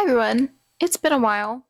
Hi everyone, it's been a while.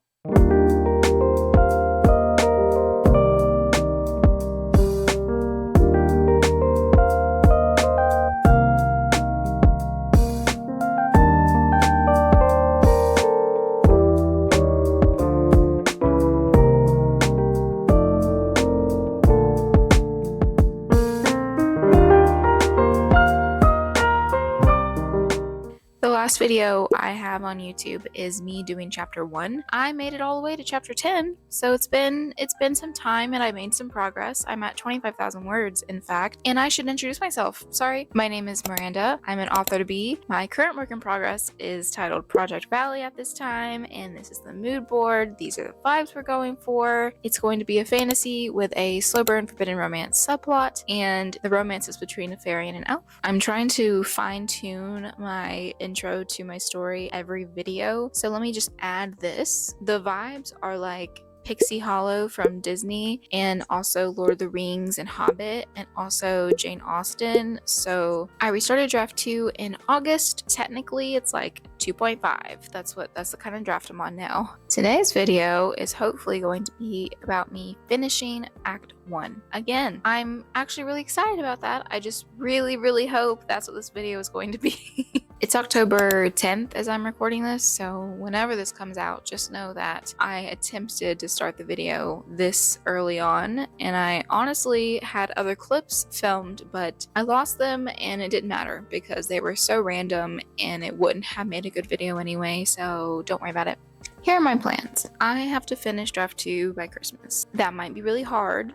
The last video I have on YouTube is me doing chapter 1. I made it all the way to chapter 10, so it's been some time and I made some progress. I'm at 25,000 words, in fact, and I should introduce myself. Sorry. My name is Miranda. I'm an author to be. My current work in progress is titled Project Valley at this time, and this is the mood board. These are the vibes we're going for. It's going to be a fantasy with a slow burn forbidden romance subplot, and the romance is between a fairy and an elf. I'm trying to fine-tune my intro to my story every video, so let me just add this. The vibes are like Pixie Hollow from Disney, and also Lord of the Rings and Hobbit, and also Jane Austen. So I restarted draft 2 in August. Technically it's like 2.5. That's the kind of draft I'm on now. Today's video is hopefully going to be about me finishing Act 1. Again, I'm actually really excited about that. I just really hope that's what this video is going to be. It's October 10th as I'm recording this, so whenever this comes out, just know that I attempted to start the video this early on, and I honestly had other clips filmed, but I lost them and it didn't matter because they were so random and it wouldn't have made a good video anyway, so don't worry about it. Here are my plans. I have to finish draft 2 by Christmas. That might be really hard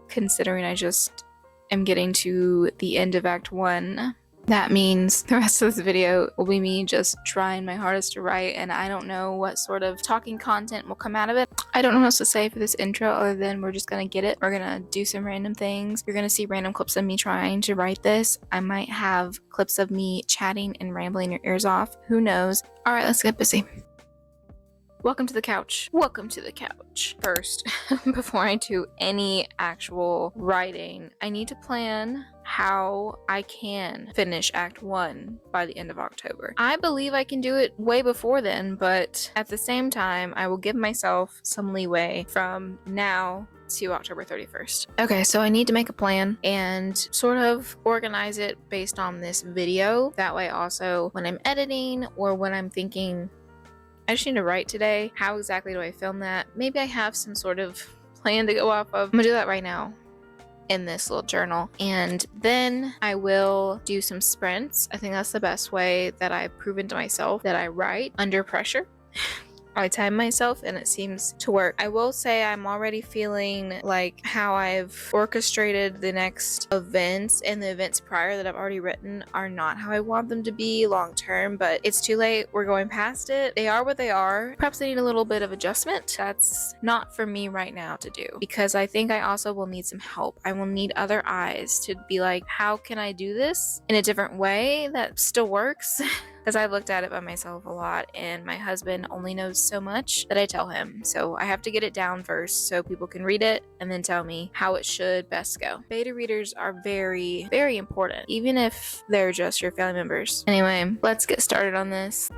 considering I just am getting to the end of Act 1. That means the rest of this video will be me just trying my hardest to write, and I don't know what sort of talking content will come out of it. I don't know what else to say for this intro other than we're just gonna get it. We're gonna do some random things. You're gonna see random clips of me trying to write this. I might have clips of me chatting and rambling your ears off. Who knows? All right, let's get busy. Welcome to the couch. Welcome to the couch. First, before I do any actual writing, I need to plan how I can finish Act 1 by the end of October. I believe I can do it way before then, but at the same time, I will give myself some leeway from now to October 31st. Okay, so I need to make a plan and sort of organize it based on this video. That way also, when I'm editing or when I'm thinking, I just need to write today, how exactly do I film that? Maybe I have some sort of plan to go off of. I'm gonna do that right now in this little journal, and then I will do some sprints. I think that's the best way that I've proven to myself that I write under pressure. I time myself and it seems to work. I will say I'm already feeling like how I've orchestrated the next events and the events prior that I've already written are not how I want them to be long term, but it's too late. We're going past it. They are what they are. Perhaps they need a little bit of adjustment. That's not for me right now to do, because I think I also will need some help. I will need other eyes to be like, how can I do this in a different way that still works? Because I've looked at it by myself a lot, and my husband only knows so much that I tell him. So I have to get it down first so people can read it and then tell me how it should best go. Beta readers are very important, even if they're just your family members. Anyway, let's get started on this.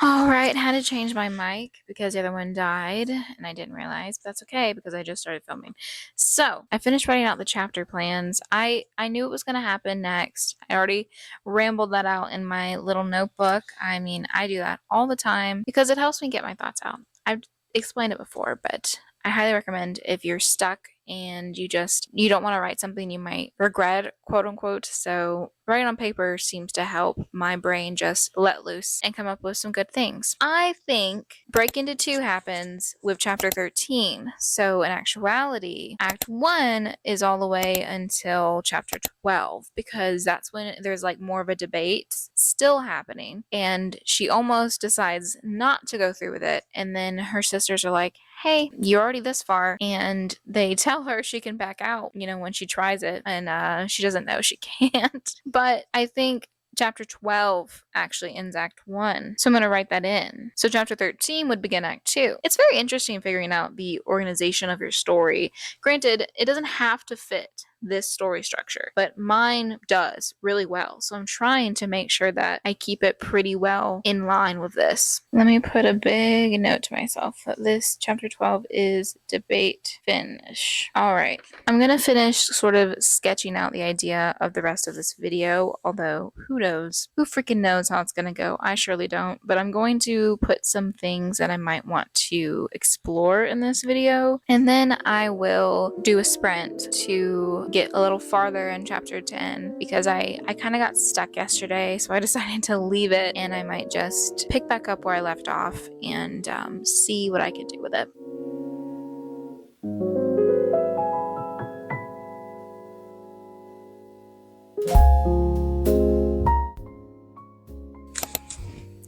Alright, had to change my mic because the other one died and I didn't realize, but that's okay because I just started filming. So I finished writing out the chapter plans. I knew it was going to happen next. I already rambled that out in my little notebook. I mean, I do that all the time because it helps me get my thoughts out. I've explained it before, but I highly recommend if you're stuck and you don't want to write something you might regret, quote unquote. So writing on paper seems to help my brain just let loose and come up with some good things. I think break into 2 happens with chapter 13. So in actuality, Act 1 is all the way until chapter 12, because that's when there's like more of a debate still happening, and she almost decides not to go through with it, and then her sisters are like, hey, you're already this far, and they tell her she can back out, when she tries it, and she doesn't know she can't. But I think chapter 12 actually ends Act 1. So I'm going to write that in. So chapter 13 would begin Act 2. It's very interesting figuring out the organization of your story. Granted, it doesn't have to fit this story structure, but mine does really well. So I'm trying to make sure that I keep it pretty well in line with this. Let me put a big note to myself that this chapter 12 is debate finish. All right. I'm going to finish sort of sketching out the idea of the rest of this video, although who knows? Who freaking knows how it's going to go? I surely don't, but I'm going to put some things that I might want to explore in this video, and then I will do a sprint to get a little farther in chapter 10 because I kind of got stuck yesterday, so I decided to leave it, and I might just pick back up where I left off and see what I can do with it.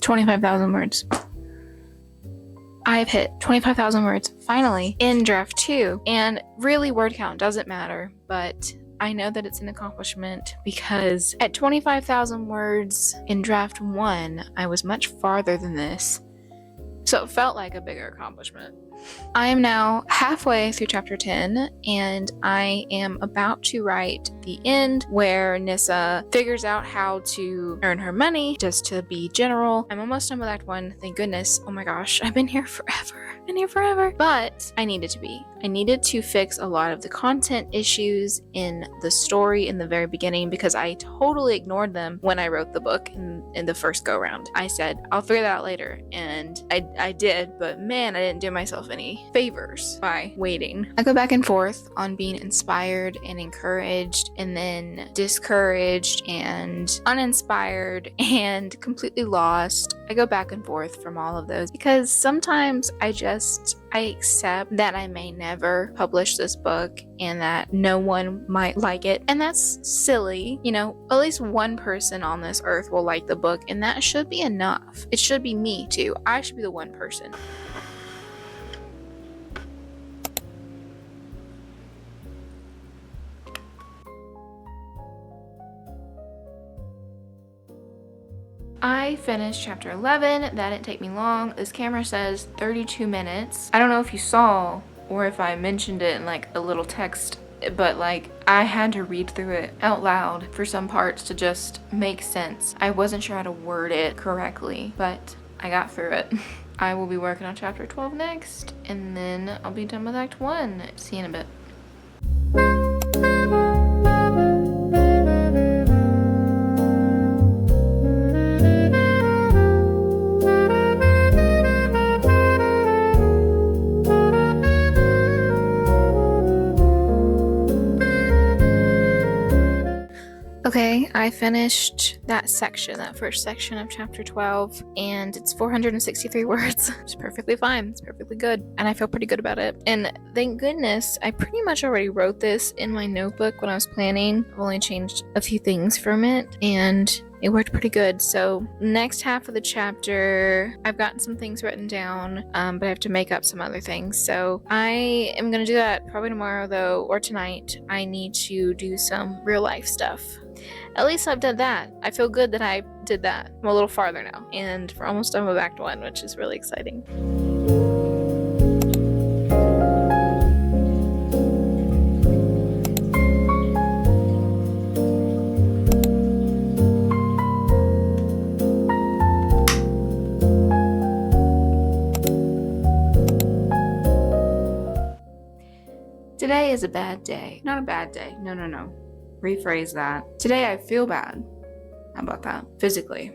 $25,000 words. I've hit 25,000 words finally in draft 2, and really word count doesn't matter, but I know that it's an accomplishment because at 25,000 words in draft 1, I was much farther than this, so it felt like a bigger accomplishment. I am now halfway through chapter 10, and I am about to write the end where Nissa figures out how to earn her money just to be general. I'm almost done with Act 1, thank goodness. Oh my gosh, I've been here forever. But I needed to be. I needed to fix a lot of the content issues in the story in the very beginning because I totally ignored them when I wrote the book in the first go round. I said, I'll figure that out later, and I did, but man, I didn't do myself any favors by waiting. I go back and forth on being inspired and encouraged, and then discouraged and uninspired and completely lost. I go back and forth from all of those because sometimes I accept that I may never publish this book and that no one might like it, and that's silly. You know, at least one person on this earth will like the book, and that should be enough. It should be me too. I should be the one person. I finished chapter 11. That didn't take me long. This camera says 32 minutes. I don't know if you saw or if I mentioned it in like a little text, but like I had to read through it out loud for some parts to just make sense. I wasn't sure how to word it correctly, but I got through it. I will be working on chapter 12 next, and then I'll be done with Act 1. See you in a bit. Okay, I finished that first section of chapter 12, and it's 463 words. It's perfectly fine. It's perfectly good, and I feel pretty good about it. And thank goodness, I pretty much already wrote this in my notebook when I was planning. I've only changed a few things from it, and it worked pretty good. So next half of the chapter, I've gotten some things written down, but I have to make up some other things. So I am going to do that probably tomorrow though, or tonight. I need to do some real life stuff. At least I've done that. I feel good that I did that. I'm a little farther now, and we're almost done with Act 1, which is really exciting. Today is a bad day. Not a bad day. No. Rephrase that. Today I feel bad. How about that? Physically,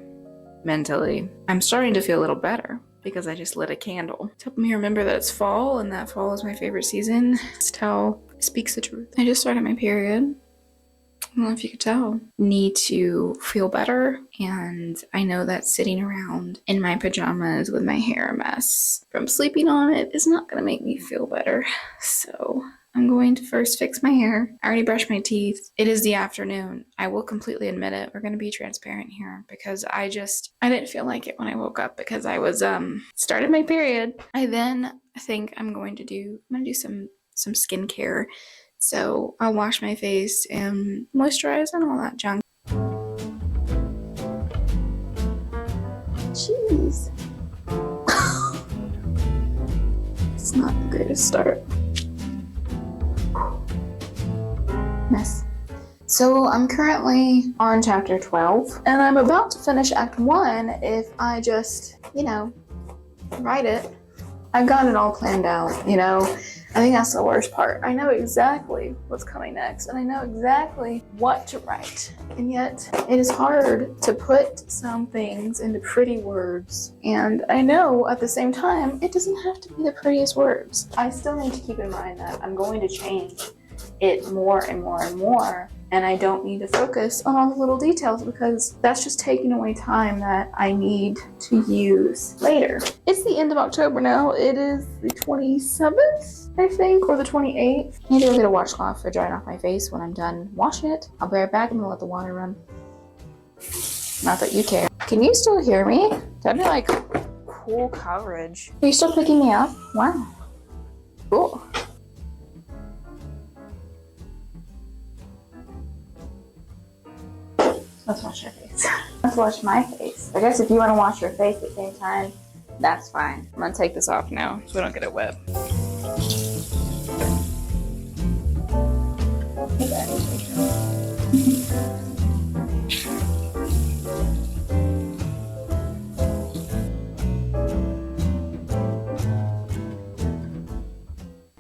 mentally. I'm starting to feel a little better because I just lit a candle. It's helping me remember that it's fall and that fall is my favorite season. It's how it speaks the truth. I just started my period. I don't know if you could tell. Need to feel better, and I know that sitting around in my pajamas with my hair a mess from sleeping on it is not gonna make me feel better. So I'm going to first fix my hair. I already brushed my teeth. It is the afternoon. I will completely admit it. We're going to be transparent here because I didn't feel like it when I woke up because I was started my period. I think I'm going to do some skincare. So I'll wash my face and moisturize and all that junk. Jeez. It's not the greatest start. Mess. So I'm currently on chapter 12, and I'm about to finish act 1 if I just, write it. I've got it all planned out, I think that's the worst part. I know exactly what's coming next, and I know exactly what to write. And yet, it is hard to put some things into pretty words. And I know at the same time, it doesn't have to be the prettiest words. I still need to keep in mind that I'm going to change it more and more and more. And I don't need to focus on all the little details because that's just taking away time that I need to use later. It's the end of October now. It is the 27th, I think, or the 28th. I need to go get a washcloth for drying off my face when I'm done washing it. I'll be right back. I'm gonna let the water run. Not that you care. Can you still hear me? That'd be like cool coverage. Are you still picking me up? Wow. Cool. Let's wash your face. Let's wash my face. I guess if you want to wash your face at the same time, that's fine. I'm gonna take this off now so we don't get it wet.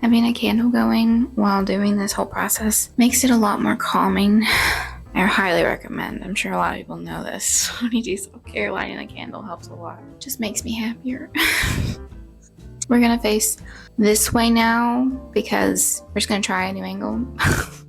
Having a candle going while doing this whole process makes it a lot more calming. I highly recommend. I'm sure a lot of people know this. When you do self-care, lighting a candle helps a lot. It just makes me happier. We're gonna face this way now because we're just gonna try a new angle.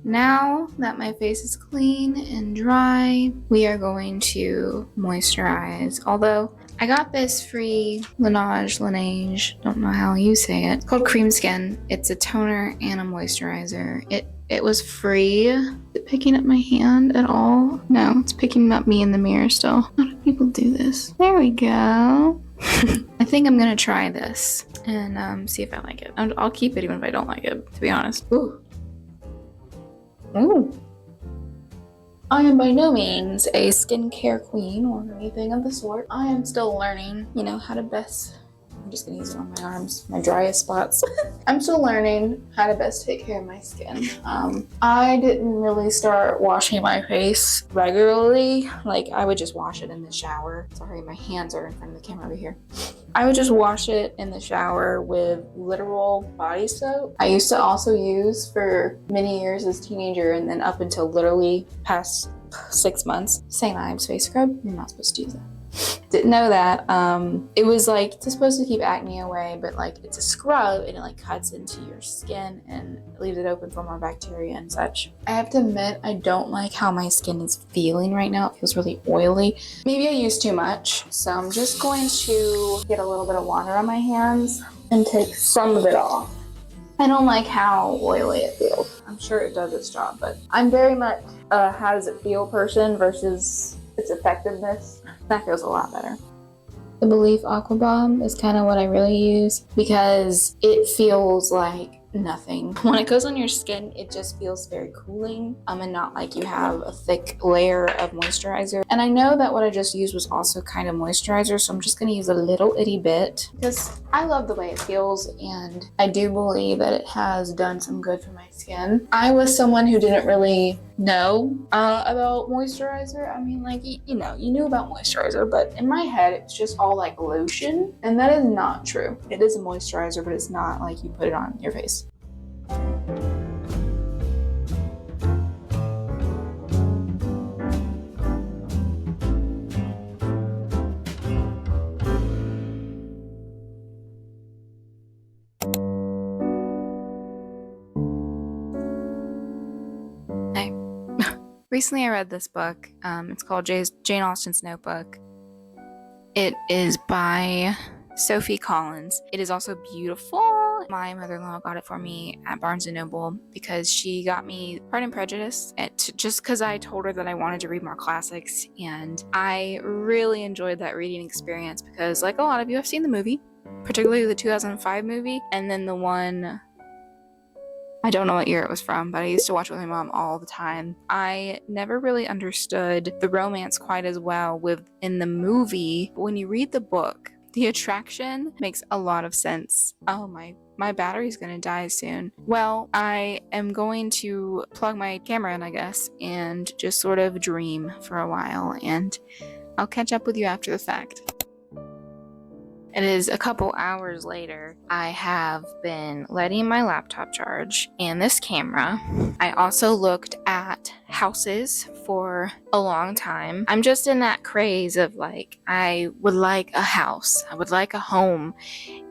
Now that my face is clean and dry, we are going to moisturize. Although I got this free Laneige, don't know how you say it. It's called Cream Skin. It's a toner and a moisturizer. It was free. Is it picking up my hand at all? No, it's picking up me in the mirror still. How do people do this? There we go. I think I'm gonna try this and see if I like it. I'll keep it even if I don't like it, to be honest. Ooh. Ooh. I am by no means a skincare queen or anything of the sort. I am still learning, how to best... I'm just gonna use it on my arms, my driest spots. I'm still learning how to best take care of my skin. I didn't really start washing my face regularly. Like, I would just wash it in the shower. Sorry, my hands are in front of the camera over here. I would just wash it in the shower with literal body soap. I used to also use for many years as a teenager and then up until literally past 6 months, St. Ives face scrub. You're not supposed to use that. Didn't know that. It was like, it's supposed to keep acne away, but like it's a scrub and it like cuts into your skin and leaves it open for more bacteria and such. I have to admit, I don't like how my skin is feeling right now. It feels really oily. Maybe I used too much. So I'm just going to get a little bit of water on my hands and take some of it off. I don't like how oily it feels. I'm sure it does its job, but I'm very much a how does it feel person versus its effectiveness. That feels a lot better. The Belief Aqua Bomb is kind of what I really use because it feels like nothing. When it goes on your skin, it just feels very cooling and not like you have a thick layer of moisturizer. And I know that what I just used was also kind of moisturizer, so I'm just going to use a little itty bit because I love the way it feels and I do believe that it has done some good for my skin. I was someone who didn't really know about moisturizer. I mean, like, you knew about moisturizer, but in my head, it's just all like lotion, and that is not true. It is a moisturizer, but it's not like you put it on your face. Recently I read this book. It's called Jane Austen's Notebook. It is by Sophie Collins. It is also beautiful. My mother-in-law got it for me at Barnes & Noble because she got me Pride and Prejudice just because I told her that I wanted to read more classics, and I really enjoyed that reading experience because, like a lot of you, I've seen the movie, particularly the 2005 movie, and then the one... I don't know what year it was from, but I used to watch it with my mom all the time. I never really understood the romance quite as well in the movie. But when you read the book, the attraction makes a lot of sense. Oh my my battery's gonna die soon. Well, I am going to plug my camera in, I guess, and just sort of dream for a while, and I'll catch up with you after the fact. It is a couple hours later. I have been letting my laptop charge and this camera. I also looked at houses for a long time. I'm just in that craze of like, I would like a house. I would like a home.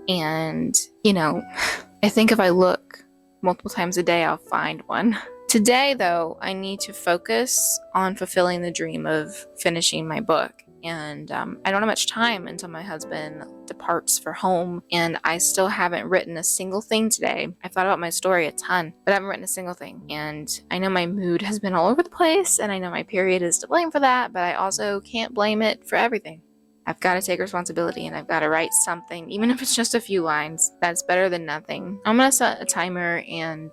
And, I think if I look multiple times a day, I'll find one. Today, though, I need to focus on fulfilling the dream of finishing my book. And I don't have much time until my husband departs for home, and I still haven't written a single thing today. I've thought about my story a ton, but I haven't written a single thing. And I know my mood has been all over the place, and I know my period is to blame for that, but I also can't blame it for everything. I've got to take responsibility, and I've got to write something, even if it's just a few lines. That's better than nothing. I'm going to set a timer and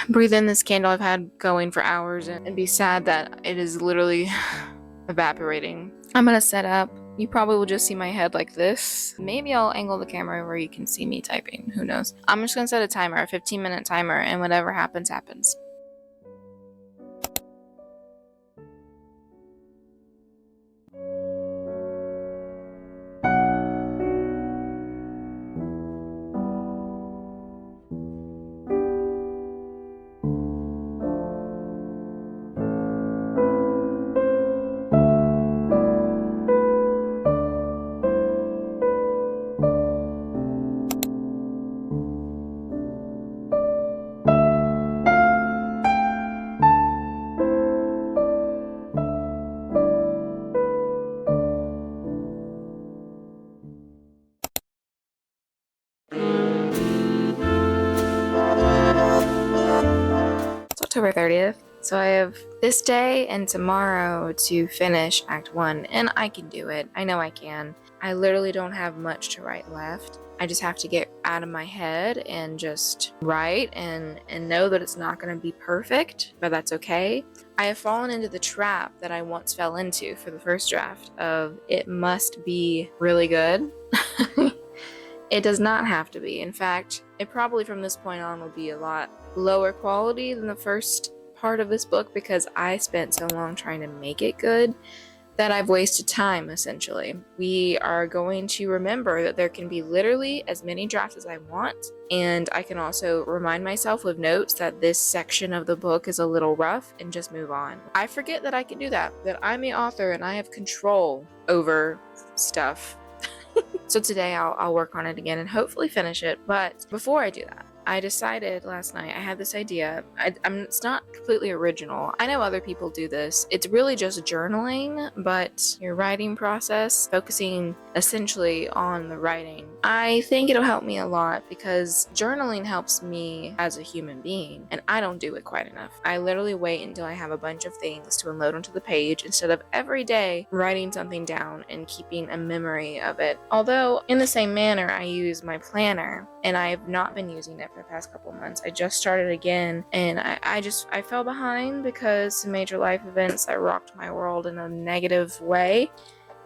breathe in this candle I've had going for hours and be sad that it is literally evaporating. I'm going to set up. You probably will just see my head like this. Maybe I'll angle the camera where you can see me typing. Who knows? I'm just going to set a timer, a 15-minute timer, and whatever happens, happens. October 30th. So I have this day and tomorrow to finish Act 1, and I can do it. I know I can. I literally don't have much to write left. I just have to get out of my head and just write and know that it's not going to be perfect, but that's okay. I have fallen into the trap that I once fell into for the first draft of it must be really good. It does not have to be. In fact, it probably from this point on will be a lot lower quality than the first part of this book because I spent so long trying to make it good that I've wasted time, essentially. We are going to remember that there can be literally as many drafts as I want, and I can also remind myself with notes that this section of the book is a little rough and just move on. I forget that I can do that I'm the author and I have control over stuff. So today I'll work on it again and hopefully finish it. But before I do that, I decided last night, I had this idea. It's not completely original. I know other people do this. It's really just journaling, but your writing process, focusing essentially on the writing. I think it'll help me a lot because journaling helps me as a human being, and I don't do it quite enough. I literally wait until I have a bunch of things to unload onto the page instead of every day writing something down and keeping a memory of it. Although, in the same manner, I use my planner, and I've not been using it for the past couple months. I just started again, and I fell behind because some major life events that rocked my world in a negative way,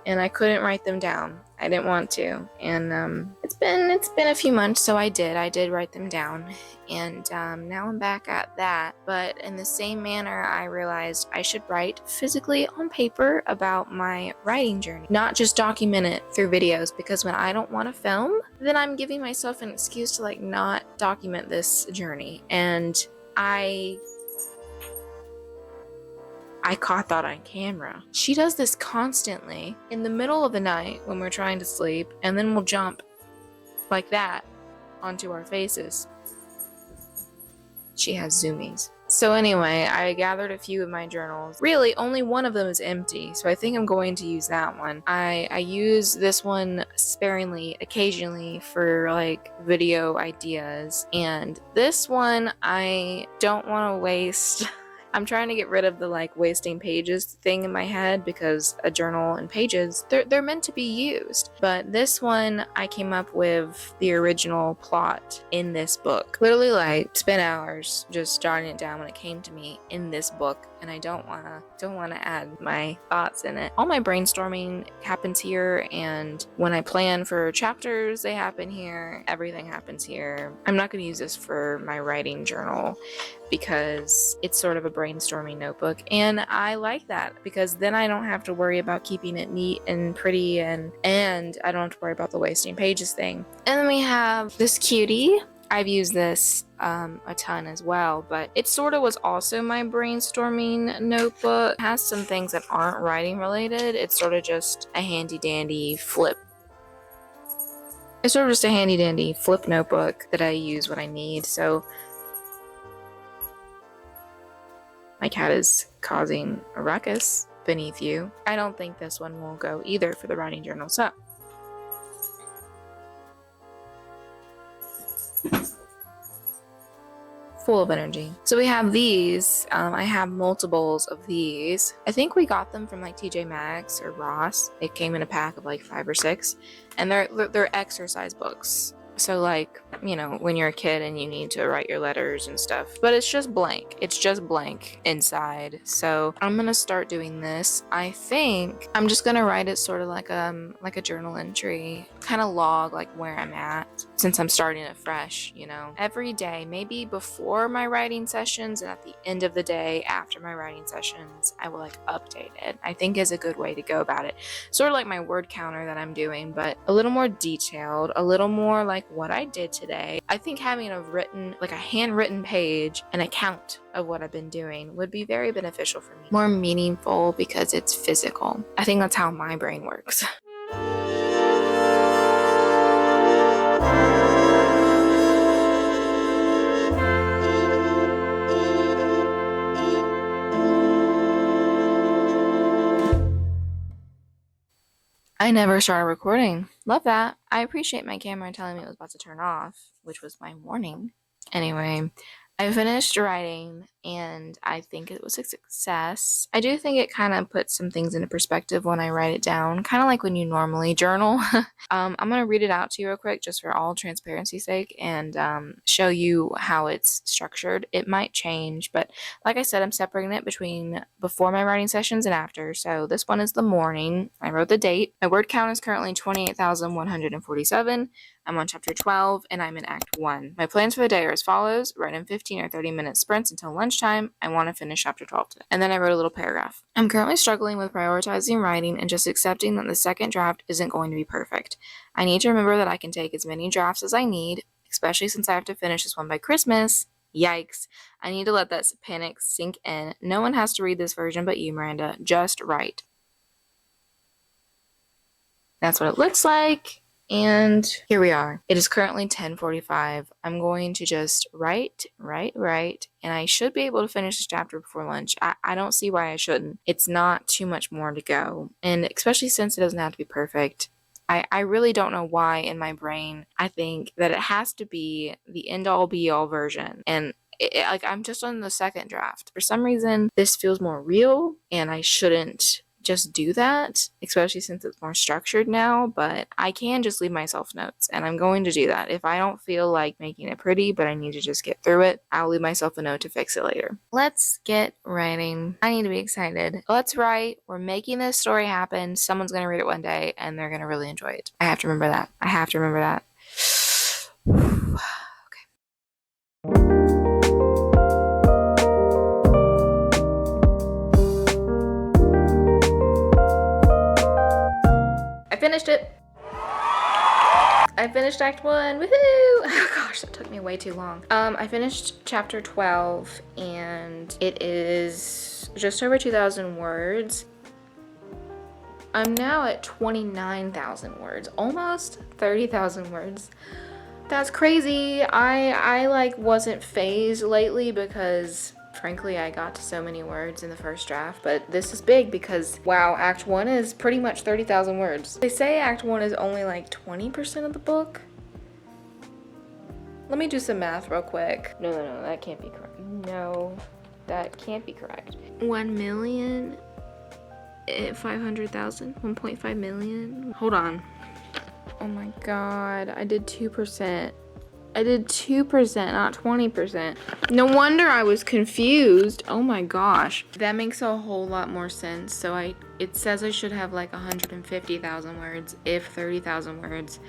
and I couldn't write them down. I didn't want to, and it's been a few months, so I did write them down, and now I'm back at that. But in the same manner, I realized I should write physically on paper about my writing journey, not just document it through videos, because when I don't want to film, then I'm giving myself an excuse to like not document this journey. And I caught that on camera. She does this constantly in the middle of the night when we're trying to sleep, and then we'll jump like that onto our faces. She has zoomies. So anyway, I gathered a few of my journals. Really, only one of them is empty, so I think I'm going to use that one. I use this one sparingly, occasionally, for like video ideas, and this one I don't want to waste. I'm trying to get rid of the like wasting pages thing in my head because a journal and pages, they're meant to be used. But this one, I came up with the original plot in this book. Literally like spent hours just jotting it down when it came to me in this book. and I don't want to add my thoughts in it. All my brainstorming happens here, and when I plan for chapters, they happen here. Everything happens here. I'm not going to use this for my writing journal because it's sort of a brainstorming notebook, and I like that because then I don't have to worry about keeping it neat and pretty, and I don't have to worry about the wasting pages thing. And then we have this cutie. I've used this a ton as well, but it sort of was also my brainstorming notebook. It has some things that aren't writing related. It's sort of just a handy dandy flip. It's sort of just a handy dandy flip notebook that I use when I need. So my cat is causing a ruckus beneath you. I don't think this one will go either for the writing journal. So full of energy. So we have these. I have multiples of these. I think we got them from like TJ Maxx or Ross. They came in a pack of like 5 or 6, and they're exercise books. So like, you know, when you're a kid and you need to write your letters and stuff, but it's just blank. It's just blank inside. So I'm gonna start doing this. I think I'm just gonna write it sort of like a journal entry, kind of log like where I'm at since I'm starting it fresh, you know. Every day, maybe before my writing sessions and at the end of the day after my writing sessions, I will like update it. I think is a good way to go about it. Sort of like my word counter that I'm doing, but a little more detailed, a little more like what I did today. I think having a handwritten page, an account of what I've been doing would be very beneficial for me. More meaningful because it's physical. I think that's how my brain works. I never started recording. Love that. I appreciate my camera telling me it was about to turn off, which was my warning. Anyway, I finished writing and I think it was a success. I do think it kind of puts some things into perspective when I write it down, kind of like when you normally journal. I'm going to read it out to you real quick just for all transparency's sake and show you how it's structured. It might change, but like I said, I'm separating it between before my writing sessions and after. So this one is the morning. I wrote the date. My word count is currently 28,147. I'm on chapter 12 and I'm in act 1. My plans for the day are as follows. Write in 15 or 30 minute sprints until lunchtime. I want to finish chapter 12 today. And then I wrote a little paragraph. I'm currently struggling with prioritizing writing and just accepting that the second draft isn't going to be perfect. I need to remember that I can take as many drafts as I need, especially since I have to finish this one by Christmas. Yikes. I need to let that panic sink in. No one has to read this version but you, Miranda. Just write. That's what it looks like. And here we are. It is currently 10:45. I'm going to just write, and I should be able to finish this chapter before lunch. I don't see why I shouldn't. It's not too much more to go. And especially since it doesn't have to be perfect, I really don't know why in my brain I think that it has to be the end-all be-all version. And like I'm just on the second draft. For some reason, this feels more real, and I shouldn't just do that, especially since it's more structured now, but I can just leave myself notes, and I'm going to do that. If I don't feel like making it pretty, but I need to just get through it, I'll leave myself a note to fix it later. Let's get writing. I need to be excited. Let's write. We're making this story happen. Someone's going to read it one day, and they're going to really enjoy it. I have to remember that. I finished it. I finished Act 1. Woohoo! Oh gosh, that took me way too long. I finished chapter 12 and it is just over 2,000 words. I'm now at 29,000 words, almost 30,000 words. That's crazy. I like wasn't phased lately because frankly, I got to so many words in the first draft, but this is big because, wow, Act 1 is pretty much 30,000 words. They say Act 1 is only like 20% of the book. Let me do some math real quick. No, that can't be correct. No, that can't be correct. 1,500,000? 1.5 million? Hold on. Oh my god, I did 2%. I did 2%, not 20%. No wonder I was confused. Oh my gosh. That makes a whole lot more sense. So it says I should have like 150,000 words if 30,000 words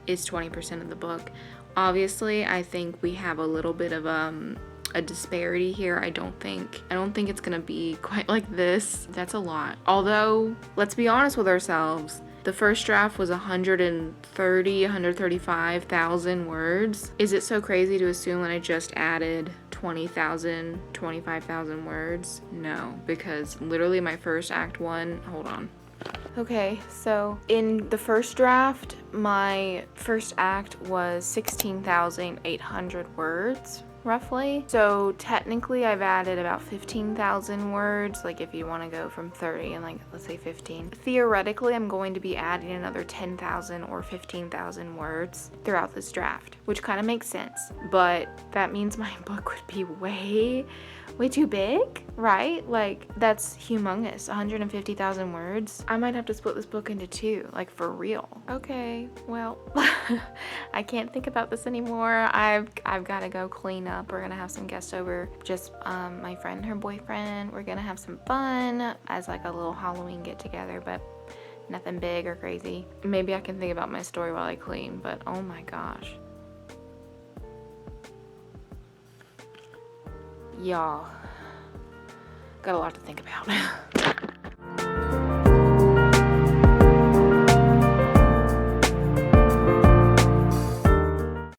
is 20% of the book. Obviously, I think we have a little bit of a disparity here. I don't think it's gonna be quite like this. That's a lot. Although, let's be honest with ourselves. The first draft was 135,000 words. Is it so crazy to assume that I just added 20,000, 25,000 words? No, because literally my first act one, hold on. Okay, so in the first draft, my first act was 16,800 words, roughly. So technically I've added about 15,000 words, like if you want to go from 30 and like, let's say 15. Theoretically, I'm going to be adding another 10,000 or 15,000 words throughout this draft, which kind of makes sense. But that means my book would be way too big, right? Like, that's humongous. 150,000 words. I might have to split this book into two, like for real. Okay, well, I can't think about this anymore. I've got to go clean up. We're gonna have some guests over. Just my friend, her boyfriend. We're gonna have some fun as like a little Halloween get together, but nothing big or crazy. Maybe I can think about my story while I clean, but oh my gosh. Y'all, got a lot to think about.